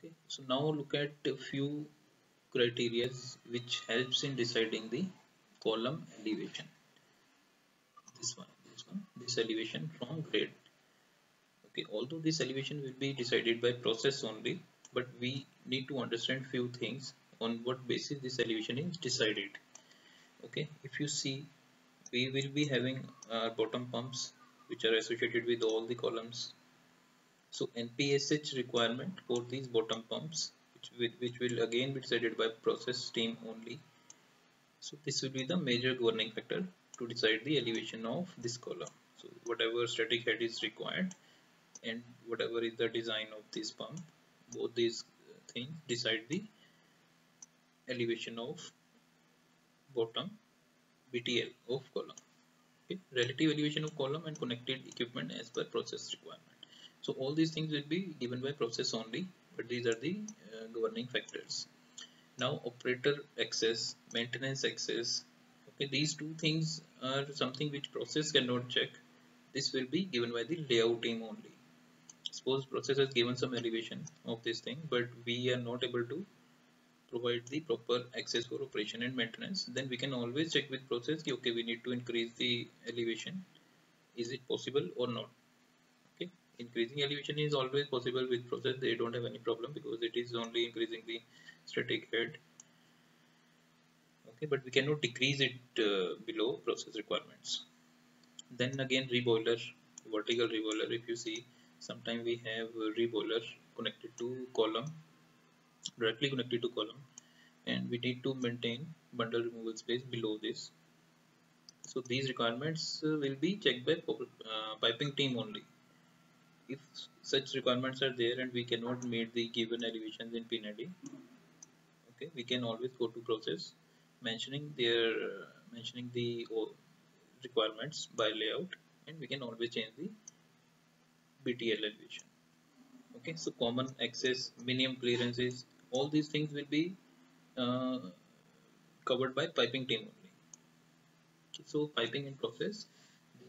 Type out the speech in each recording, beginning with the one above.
Okay, so now look at a few criteria which helps in deciding the column elevation. This elevation from grade. Okay, although this elevation will be decided by process only, but we need to understand few things on what basis this elevation is decided. Okay, if you see, we will be having bottom pumps which are associated with all the columns. So NPSH requirement for these bottom pumps, which will again be decided by process team only. So this will be the major governing factor to decide the elevation of this column. So whatever static head is required and whatever is the design of this pump, both these things decide the elevation of bottom BTL of column. Okay. Relative elevation of column and connected equipment as per process requirement. So all these things will be given by process only, but these are the governing factors. Now operator access, maintenance access. Okay, these two things are something which process cannot check. This will be given by the layout team only. Suppose process has given some elevation of this thing, but we are not able to provide the proper access for operation and maintenance. Then we can always check with process. Okay, we need to increase the elevation. Is it possible or not? Okay, increasing elevation is always possible with process. They don't have any problem because it is only increasing the static head. Okay, but we cannot decrease it below process requirements. Then again, reboiler, vertical reboiler. If you see, sometimes we have a reboiler connected to column, directly connected to column, and we need to maintain bundle removal space below this. So these requirements will be checked by piping team only. If such requirements are there and we cannot meet the given elevations in PNID, okay, we can always go to process mentioning the requirements by layout, and we can always change the BTL elevation. Okay, so common access, minimum clearances, all these things will be uh, covered by piping team only. Okay, so piping and process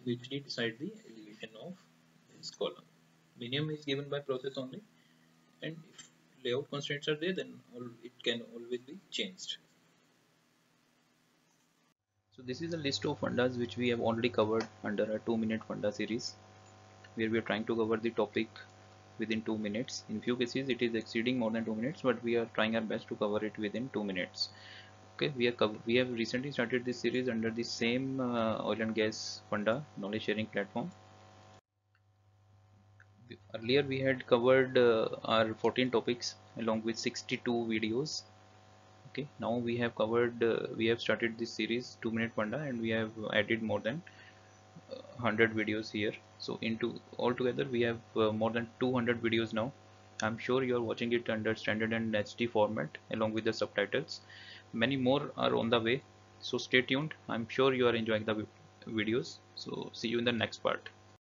usually decide the elevation of this column. Minimum is given by process only, and if layout constraints are there, then it can always be changed. So this is a list of fundas which we have already covered under a 2-minute funda series, where we are trying to cover the topic within 2 minutes. In few cases it is exceeding more than 2 minutes, but we are trying our best to cover it within 2 minutes. Okay, we have recently started this series under the same oil and gas funda knowledge sharing platform. Earlier we had covered our 14 topics along with 62 videos. Okay, now we have covered we have started this series 2-minute funda, and we have added more than 100 videos here. So into altogether we have more than 200 videos now. I'm sure you are watching it under standard and HD format along with the subtitles. Many more are on the way, so stay tuned. I'm sure you are enjoying the videos. So see you in the next part.